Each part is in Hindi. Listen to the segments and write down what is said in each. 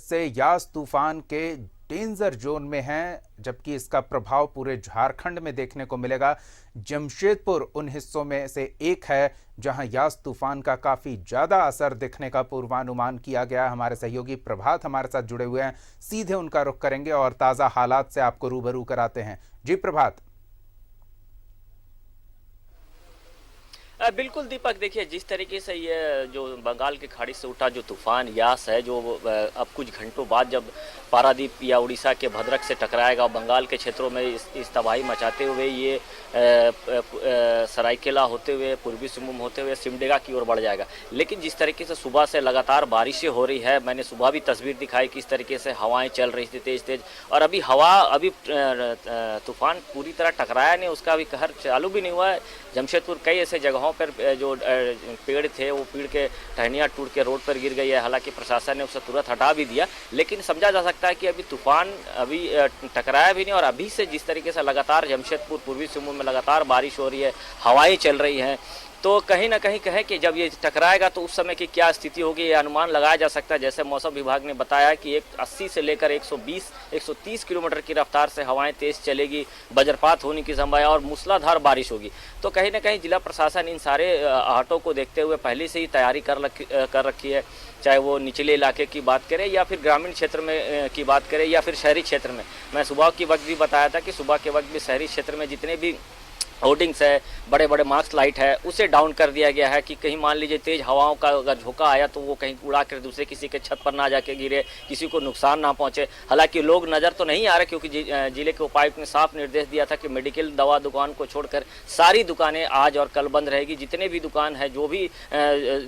से यास तूफान के डेंजर जोन में हैं, जबकि इसका प्रभाव पूरे झारखंड में देखने को मिलेगा। जमशेदपुर उन हिस्सों में से एक है जहां यास तूफान का काफी ज्यादा असर दिखने का पूर्वानुमान किया गया। हमारे सहयोगी प्रभात हमारे साथ जुड़े हुए हैं, सीधे उनका रुख करेंगे और ताजा हालात से आपको रूबरू कराते हैं। जी प्रभात। बिल्कुल दीपक, देखिए जिस तरीके से ये जो बंगाल की खाड़ी से उठा जो तूफान यास है, जो अब कुछ घंटों बाद जब पारादीप या उड़ीसा के भद्रक से टकराएगा, बंगाल के क्षेत्रों में इस तबाही मचाते हुए ये सरायकेला होते हुए, पूर्वी सिंहभूम होते हुए सिमडेगा की ओर बढ़ जाएगा। लेकिन जिस तरीके से सुबह से लगातार बारिशें हो रही है, मैंने सुबह भी तस्वीर दिखाई किस तरीके से हवाएं चल रही थी तेज तेज, और अभी तूफान पूरी तरह टकराया नहीं, उसका अभी कहर चालू भी नहीं हुआ है। जमशेदपुर कई ऐसे जगहों पर जो पेड़ थे वो पेड़ के टहनियाँ टूट के रोड पर गिर गई है। हालांकि प्रशासन ने उसे तुरंत हटा भी दिया, लेकिन समझा जा सकता है कि अभी तूफान अभी टकराया भी नहीं। और अभी से जिस तरीके से लगातार जमशेदपुर पूर्वी सिंहभूम में लगातार बारिश हो रही है, हवाएं चल रही हैं, तो कहीं ना कहीं कहें कि जब ये टकराएगा तो उस समय की क्या स्थिति होगी, ये अनुमान लगाया जा सकता है। जैसे मौसम विभाग ने बताया कि 80 से लेकर 120-130 किलोमीटर की रफ्तार से हवाएं तेज चलेगी, वज्रपात होने की संभावना और मूसलाधार बारिश होगी। तो कहीं ना कहीं जिला प्रशासन इन सारे आहटों को देखते हुए पहले से ही तैयारी कर रखी है, चाहे वो निचले इलाके की बात करें या फिर ग्रामीण क्षेत्र में की बात करें या फिर शहरी क्षेत्र में। मैं सुबह के वक्त भी बताया था कि सुबह के वक्त भी शहरी क्षेत्र में जितने भी होर्डिंग्स है, बड़े बड़े मार्क्स लाइट है, उसे डाउन कर दिया गया है कि कहीं मान लीजिए तेज हवाओं का अगर झोंका आया तो वो कहीं उड़ा कर दूसरे किसी के छत पर ना जाके गिरे, किसी को नुकसान ना पहुंचे। हालांकि लोग नज़र तो नहीं आ रहे, क्योंकि जिले के उपायुक्त ने साफ निर्देश दिया था कि मेडिकल दवा दुकान को छोड़कर सारी दुकानें आज और कल बंद रहेगी। जितने भी दुकान है, जो भी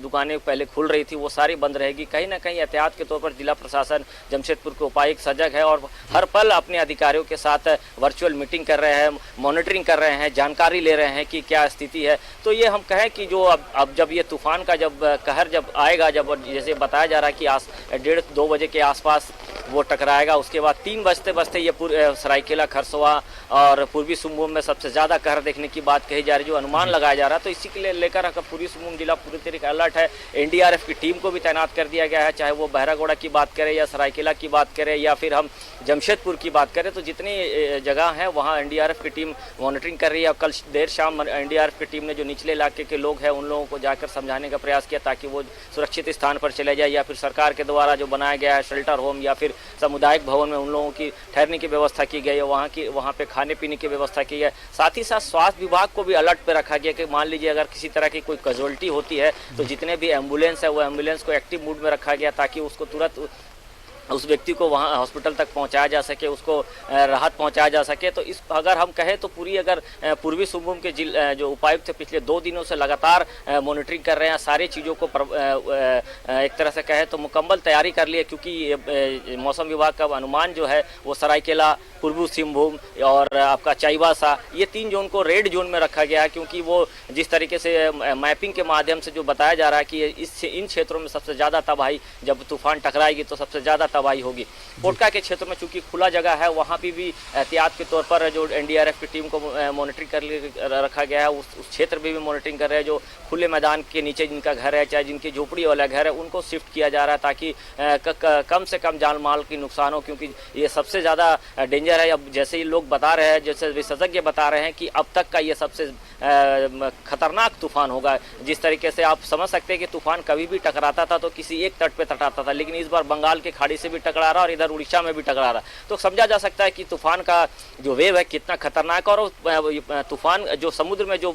दुकानें पहले खुल रही थी वो सारी बंद रहेगी। कहीं ना कहीं एहतियात के तौर पर जिला प्रशासन जमशेदपुर के उपायुक्त सजग है और हर पल अपने अधिकारियों के साथ वर्चुअल मीटिंग कर रहे हैं, मॉनिटरिंग कर रहे हैं, जानकारी ले रहे हैं कि क्या स्थिति है। तो ये हम कहें कि जो अब जब ये तूफान का जब कहर जब आएगा, जब जैसे बताया जा रहा है कि 1:30-2 बजे के आसपास वो टकराएगा, उसके बाद 3 बजते ये सरायकेला, खरसवा और पूर्वी सिंहभूम में सबसे ज़्यादा कहर देखने की बात कही जा रही है, जो अनुमान लगाया जा रहा है। तो इसी के लिए लेकर पूर्वी सिंहभूम जिला पूरी तरीके अलर्ट है। एनडीआरएफ की टीम को भी तैनात कर दिया गया है, चाहे वो बहरागोड़ा की बात करें या सरायकेला की बात करें या फिर हम जमशेदपुर की बात करें। तो जितनी जगह हैं वहाँ एनडीआरएफ की टीम मॉनिटरिंग कर रही है। कल देर शाम एनडीआरएफ की टीम ने जो निचले इलाके के लोग हैं उन लोगों को जाकर समझाने का प्रयास किया ताकि वो सुरक्षित स्थान पर चले जाए, या फिर सरकार के द्वारा जो बनाया गया है शेल्टर होम या फिर सामुदायिक भवन में उन लोगों की ठहरने की व्यवस्था की गई है, वहाँ पे खाने पीने की व्यवस्था की है। साथ ही साथ स्वास्थ्य विभाग को भी अलर्ट पे रखा गया कि मान लीजिए अगर किसी तरह की कोई कैजुअल्टी होती है तो जितने भी एम्बुलेंस है वो एम्बुलेंस को एक्टिव मूड में रखा गया ताकि उसको तुरंत उस व्यक्ति को वहाँ हॉस्पिटल तक पहुँचाया जा सके, उसको राहत पहुँचाया जा सके। तो इस अगर हम कहें तो पूर्वी सिंहभूम के जो उपायुक्त पिछले 2 दिनों से लगातार मॉनिटरिंग कर रहे हैं, सारी चीज़ों को एक तरह से कहें तो मुकम्मल तैयारी कर ली है, क्योंकि मौसम विभाग का अनुमान जो है वो सरायकेला, पूर्वी सिंहभूम और आपका चाईबासा, ये 3 जोन को रेड जोन में रखा गया है, क्योंकि वो जिस तरीके से मैपिंग के माध्यम से जो बताया जा रहा है कि इन क्षेत्रों में सबसे ज़्यादा तबाही जब तूफान टकराएगी तो सबसे ज़्यादा तबाही होगी। कोटका के क्षेत्र में चूंकि खुला जगह है, वहाँ पे भी एहतियात के तौर पर जो एनडीआरएफ की टीम को मॉनिटरिंग कर रखा गया है, उस क्षेत्र में भी मॉनिटरिंग कर रहे हैं। जो खुले मैदान के नीचे जिनका घर है, चाहे जिनकी झोपड़ी वाला घर है, उनको शिफ्ट किया जा रहा है ताकि कम से कम जान माल की नुकसान हो, क्योंकि ये सबसे ज़्यादा डेंजर है। अब जैसे ही लोग बता रहे हैं, जैसे विशेषज्ञ बता रहे हैं कि अब तक का ये सबसे खतरनाक तूफान होगा। जिस तरीके से आप समझ सकते हैं कि तूफान कभी भी टकराता था तो किसी एक तट पे टकराता था, लेकिन इस बार बंगाल की खाड़ी से भी टकरा रहा और इधर उड़ीसा में भी टकरा रहा। तो समझा जा सकता है कि तूफान का जो वेव है कितना खतरनाक, और तूफान जो समुद्र में जो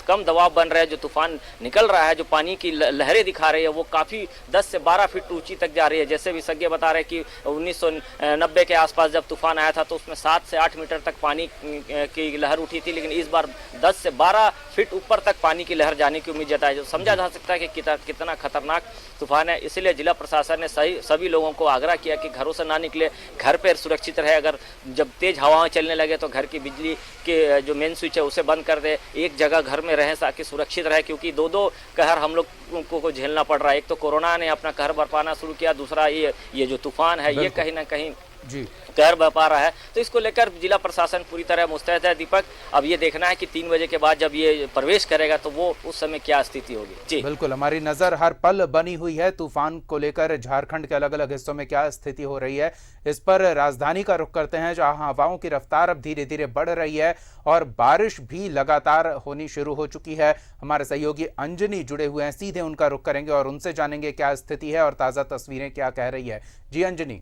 कम दबाव बन रहा है, जो तूफान निकल रहा है, जो पानी की लहरें दिखा रही है, वो काफ़ी 10 से 12 फीट ऊंची तक जा रही है। जैसे विशेषज्ञ बता रहे हैं कि 1990 के आसपास जब तूफान आया था तो उसमें 7 से 8 मीटर तक पानी की लहर उठी थी, लेकिन इस बार 10 से 12 फीट ऊपर तक पानी की लहर जाने की उम्मीद जताई। जो समझा जा सकता है कि कितना खतरनाक तूफान है। इसलिए जिला प्रशासन ने सभी लोगों को आग्रह किया कि घरों से ना निकले, घर पर सुरक्षित रहे। अगर जब तेज हवाएं चलने लगे तो घर की बिजली के जो मेन स्विच है उसे बंद कर दे, एक जगह घर में रहें ताकि सुरक्षित रहे, क्योंकि 2 कहर हम लोग को झेलना पड़ रहा है। एक तो कोरोना ने अपना कहर बरपाना शुरू किया, दूसरा ये जो तूफान है ये कहीं ना कहीं जी कहर बह पा रहा है। तो इसको लेकर जिला प्रशासन पूरी तरह मुस्तैद है दीपक। अब ये देखना है कि 3 बजे के बाद जब ये प्रवेश करेगा तो वो उस समय क्या स्थिति होगी। जी बिल्कुल, हमारी नजर हर पल बनी हुई है तूफान को लेकर। झारखंड के अलग अलग हिस्सों में क्या स्थिति हो रही है, इस पर राजधानी का रुख करते हैं, जहां हवाओं की रफ्तार अब धीरे धीरे बढ़ रही है और बारिश भी लगातार होनी शुरू हो चुकी है। हमारे सहयोगी अंजनी जुड़े हुए हैं, सीधे उनका रुख करेंगे और उनसे जानेंगे क्या स्थिति है और ताजा तस्वीरें क्या कह रही है। जी अंजनी।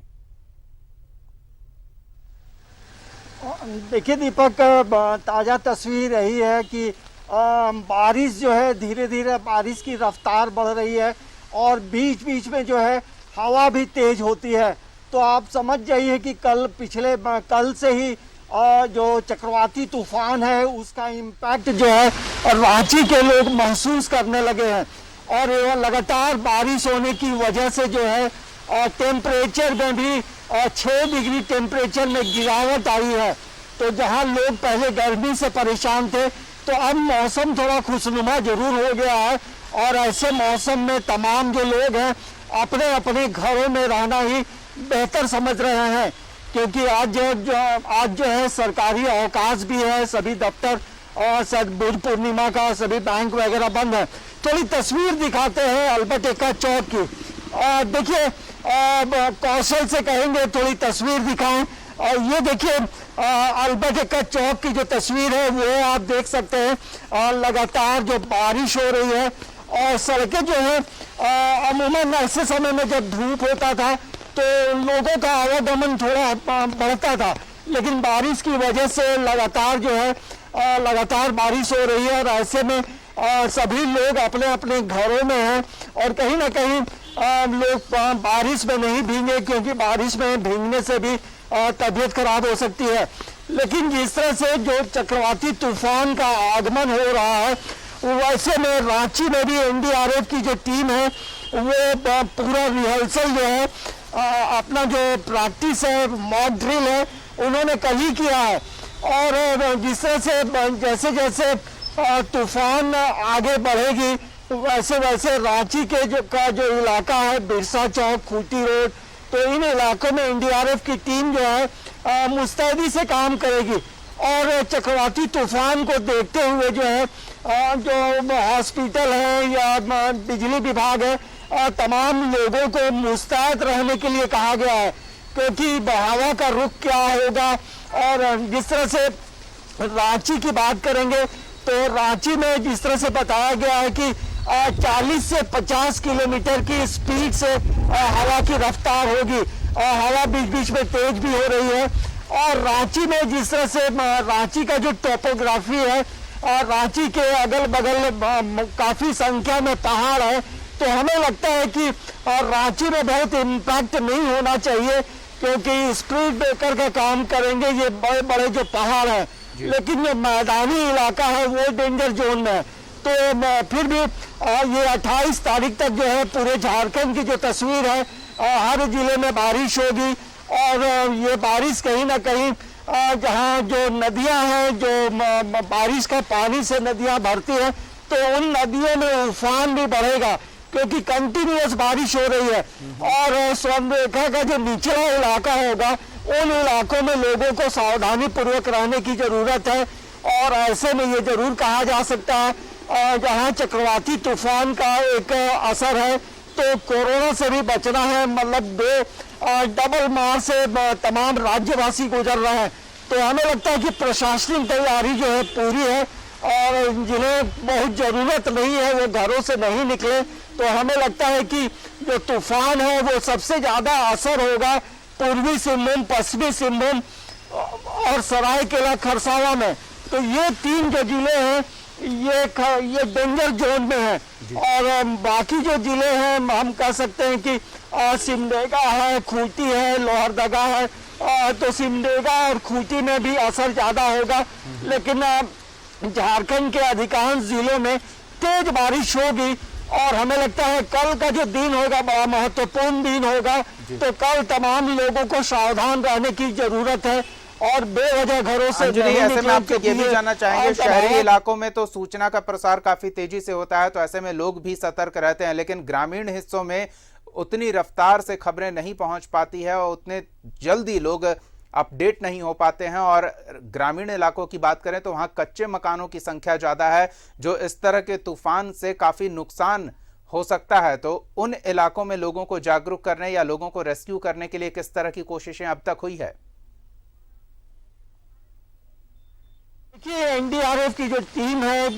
देखिए दीपक, ताज़ा तस्वीर यही है कि बारिश जो है धीरे धीरे बारिश की रफ्तार बढ़ रही है और बीच बीच में जो है हवा भी तेज होती है। तो आप समझ जाइए कि कल से ही जो चक्रवाती तूफान है उसका इम्पैक्ट जो है रांची के लोग महसूस करने लगे हैं। और लगातार बारिश होने की वजह से जो है टेम्परेचर में भी 6 डिग्री टेम्परेचर में गिरावट आई है। तो जहां लोग पहले गर्मी से परेशान थे तो अब मौसम थोड़ा खुशनुमा जरूर हो गया है। और ऐसे मौसम में तमाम जो लोग हैं अपने अपने घरों में रहना ही बेहतर समझ रहे हैं, क्योंकि आज जो है सरकारी अवकाश भी है, सभी दफ्तर और बुध पूर्णिमा का सभी बैंक वगैरह बंद है। थोड़ी तस्वीर दिखाते हैं अल्बर्ट एक्का चौक की। देखिए, कौशल से कहेंगे थोड़ी तस्वीर दिखाएं। और ये देखिए अल्बर्ट एक्का चौक की जो तस्वीर है वो आप देख सकते हैं। लगातार जो बारिश हो रही है और सड़कें जो है अमूमन ऐसे समय में जब धूप होता था तो लोगों का आवागमन थोड़ा बढ़ता था, लेकिन बारिश की वजह से लगातार जो है लगातार बारिश हो रही है और ऐसे में सभी लोग अपने अपने घरों में हैं और कहीं ना कहीं लोग बारिश में नहीं भीगे, क्योंकि बारिश में भीगने से भी तबीयत खराब हो सकती है। लेकिन जिस तरह से जो चक्रवाती तूफान का आगमन हो रहा है वैसे में रांची में भी एनडीआरएफ की जो टीम है वो पूरा रिहर्सल जो है अपना जो प्रैक्टिस है, मॉक ड्रिल है, उन्होंने कल ही किया है। और जिस तरह से जैसे जैसे तूफान आगे बढ़ेगी वैसे वैसे रांची के जो इलाका है, बिरसा चौक, खूंटी रोड, तो इन इलाकों में एनडीआरएफ की टीम जो है मुस्तैदी से काम करेगी। और चक्रवाती तूफान को देखते हुए जो है जो हॉस्पिटल है या बिजली विभाग है, तमाम लोगों को मुस्तैद रहने के लिए कहा गया है, क्योंकि हवा का रुख क्या होगा। और जिस तरह से रांची की बात करेंगे तो रांची में जिस तरह से बताया गया है कि 40 से 50 किलोमीटर की स्पीड से हवा की रफ्तार होगी और हवा बीच बीच में तेज भी हो रही है। और रांची में जिस तरह से रांची का जो टोपोग्राफी है, रांची के अगल बगल काफी संख्या में पहाड़ है, तो हमें लगता है कि रांची में बहुत इम्पैक्ट नहीं होना चाहिए, क्योंकि स्पीड ब्रेकर का काम करेंगे ये बड़े बड़े जो पहाड़ हैं। लेकिन जो मैदानी इलाका है वो डेंजर जोन में है। तो फिर भी ये 28 तारीख तक जो है पूरे झारखंड की जो तस्वीर है, हर जिले में बारिश होगी। और ये बारिश कहीं ना कहीं जहाँ जो नदियाँ हैं, जो बारिश का पानी से नदियाँ भरती हैं, तो उन नदियों में उफान भी बढ़ेगा, क्योंकि कंटिन्यूअस बारिश हो रही है। और स्वर्ण रेखा का जो निचला इलाका होगा उन इलाकों में लोगों को सावधानी पूर्वक रहने की जरूरत है। और ऐसे में ये जरूर कहा जा सकता है जहाँ चक्रवाती तूफान का एक असर है तो कोरोना से भी बचना है। मतलब डबल मार से तमाम राज्यवासी गुजर रहे हैं। तो हमें लगता है कि प्रशासनिक तैयारी जो है पूरी है और जिन्हें बहुत जरूरत नहीं है वो घरों से नहीं निकले। तो हमें लगता है कि जो तूफान है वो सबसे ज्यादा असर होगा पूर्वी सिंहभूम, पश्चिमी सिंहभूम और सरायकेला खरसावां में। तो ये 3 जो जिले हैं ये डेंजर जोन में है। और बाकी जो जिले हैं हम कह सकते हैं कि सिमडेगा है, खूंटी है, लोहरदगा है, तो सिमडेगा और खूंटी में भी असर ज्यादा होगा। लेकिन झारखंड के अधिकांश जिलों में तेज बारिश होगी और हमें लगता है कल का जो दिन होगा बड़ा महत्वपूर्ण दिन होगा। तो कल तमाम लोगों को सावधान रहने की जरूरत है और बेवजह घरों से नहीं ऐसे में आपसे ये भी जानना चाहेंगे, शहरी इलाकों में तो सूचना का प्रसार काफी तेजी से होता है, तो ऐसे में लोग भी सतर्क रहते हैं, लेकिन ग्रामीण हिस्सों में उतनी रफ्तार से खबरें नहीं पहुंच पाती है और उतने जल्दी लोग अपडेट नहीं हो पाते हैं। और ग्रामीण इलाकों की बात करें तो वहां कच्चे मकानों की संख्या ज़्यादा है, जो इस तरह के तूफान से काफ़ी नुकसान हो सकता है। तो उन इलाकों में लोगों को जागरूक करने या लोगों को रेस्क्यू करने के लिए किस तरह की कोशिशें अब तक हुई है? देखिए, एनडीआरएफ की जो टीम है,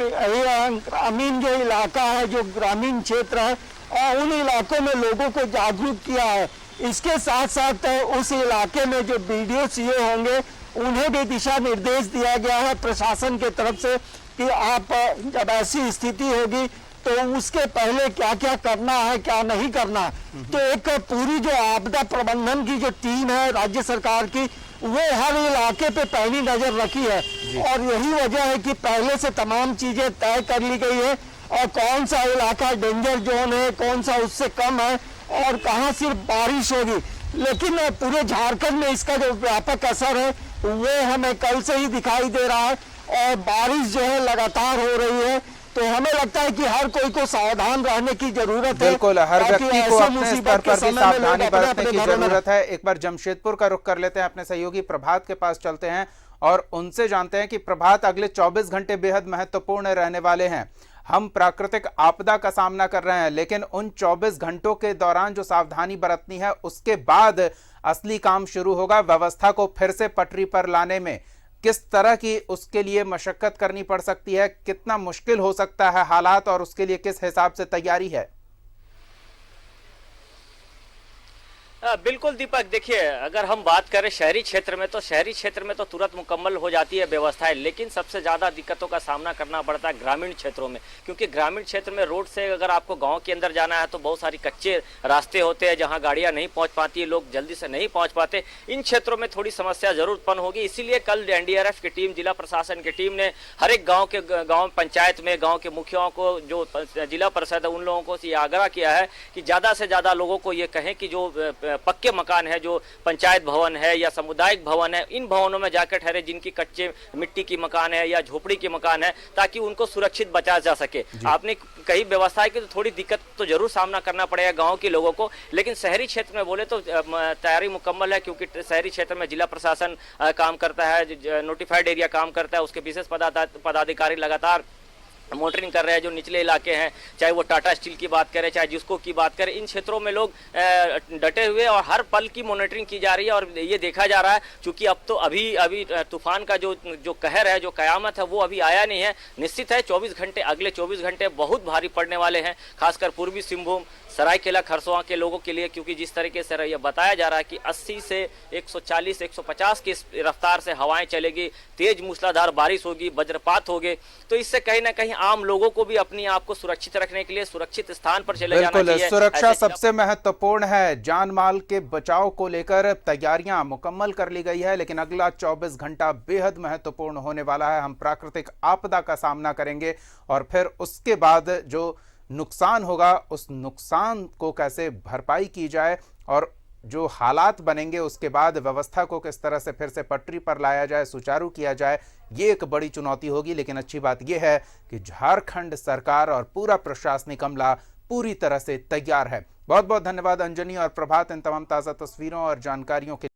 ग्रामीण जो इलाका है, जो ग्रामीण क्षेत्र है, और उन इलाकों में लोगों को जागरूक किया है। इसके साथ साथ उस इलाके में जो बीडीओ सीओ होंगे उन्हें भी दिशा निर्देश दिया गया है प्रशासन के तरफ से कि आप जब ऐसी स्थिति होगी तो उसके पहले क्या क्या करना है, क्या नहीं करना है। तो एक पूरी जो आपदा प्रबंधन की जो टीम है राज्य सरकार की, वो हर इलाके पे पहली नजर रखी है। और यही वजह है कि पहले से तमाम चीजें तय कर ली गई है और कौन सा इलाका डेंजर जोन है, कौन सा उससे कम है और कहाँ सिर्फ बारिश होगी। लेकिन पूरे झारखंड में इसका जो व्यापक असर है वो हमें कल से ही दिखाई दे रहा है और बारिश जो है लगातार हो रही है। तो हमें लगता है कि हर कोई को सावधान रहने की जरूरत है। बिल्कुल, हर व्यक्ति को अपने स्तर पर भी सावधानी बरतने की जरूरत है। एक बार जमशेदपुर का रुख कर लेते हैं, अपने सहयोगी प्रभात के पास चलते हैं और उनसे जानते हैं कि प्रभात, अगले 24 घंटे बेहद महत्वपूर्ण रहने वाले हैं। हम प्राकृतिक आपदा का सामना कर रहे हैं, लेकिन उन 24 घंटों के दौरान जो सावधानी बरतनी है उसके बाद असली काम शुरू होगा। व्यवस्था को फिर से पटरी पर लाने में किस तरह की उसके लिए मशक्कत करनी पड़ सकती है, कितना मुश्किल हो सकता है हालात, और उसके लिए किस हिसाब से तैयारी है? बिल्कुल दीपक, देखिए अगर हम बात करें शहरी क्षेत्र में तो शहरी क्षेत्र में तो तुरंत मुकम्मल हो जाती है व्यवस्थाएं, लेकिन सबसे ज़्यादा दिक्कतों का सामना करना पड़ता है ग्रामीण क्षेत्रों में। क्योंकि ग्रामीण क्षेत्र में रोड से अगर आपको गांव के अंदर जाना है तो बहुत सारी कच्चे रास्ते होते हैं जहां गाड़ियां नहीं पहुंच पाती है, लोग जल्दी से नहीं पहुंच पाते। इन क्षेत्रों में थोड़ी समस्या जरूर उत्पन्न होगी। इसीलिए कल एनडीआरएफ की टीम, जिला प्रशासन की टीम ने हर एक गाँव पंचायत में गाँव के मुखियाओं को, जो जिला परिषद है, उन लोगों को ये आग्रह किया है कि ज़्यादा से ज़्यादा लोगों को ये कहें कि जो पक्के मकान है, जो पंचायत भवन है या सामुदायिक भवन है, इन भवनों में जाकर ठहरे जिनकी कच्चे मिट्टी की मकान है या झोपड़ी की मकान है, ताकि उनको सुरक्षित बचा जा सके। आपने कई व्यवस्थाएं की तो थोड़ी दिक्कत तो जरूर सामना करना पड़ेगा गांव के लोगों को, लेकिन शहरी क्षेत्र में बोले तो तैयारी मुकम्मल है। क्योंकि शहरी क्षेत्र में जिला प्रशासन काम करता है, नोटिफाइड एरिया काम करता है, उसके विशेष पदाधिकारी लगातार मॉनिटरिंग कर रहे हैं। जो निचले इलाके हैं, चाहे वो टाटा स्टील की बात करें, चाहे जिसको की बात करें, इन क्षेत्रों में लोग डटे हुए और हर पल की मॉनिटरिंग की जा रही है। और ये देखा जा रहा है क्योंकि अब तो अभी तूफान का जो कहर है, जो कयामत है, वो अभी आया नहीं है। निश्चित है 24 घंटे, अगले 24 घंटे बहुत भारी पड़ने वाले हैं, खासकर पूर्वी सिंहभूम, सरायकेला खरसोवा के लोगों के लिए। क्योंकि जिस तरीके से यह बताया जा रहा है कि 80 से 140-150 की रफ्तार से हवाएं चलेगी, तेज मूसलाधार बारिश होगी, वज्रपात होगे। तो इससे कहीं ना कहीं आम लोगों को भी अपने आप को सुरक्षित रखने के लिए सुरक्षित स्थान पर चले जाना चाहिए। सुरक्षा सबसे महत्वपूर्ण है। जान माल के बचाव को लेकर तैयारियां मुकम्मल कर ली गई है, लेकिन अगला 24 घंटा बेहद महत्वपूर्ण होने वाला है। हम प्राकृतिक आपदा का सामना करेंगे और फिर उसके बाद जो नुकसान होगा उस नुकसान को कैसे भरपाई की जाए और जो हालात बनेंगे उसके बाद व्यवस्था को किस तरह से फिर से पटरी पर लाया जाए, सुचारू किया जाए, ये एक बड़ी चुनौती होगी। लेकिन अच्छी बात यह है कि झारखंड सरकार और पूरा प्रशासनिक अमला पूरी तरह से तैयार है। बहुत बहुत धन्यवाद अंजनी और प्रभात इन तमाम ताज़ा तस्वीरों और जानकारियों के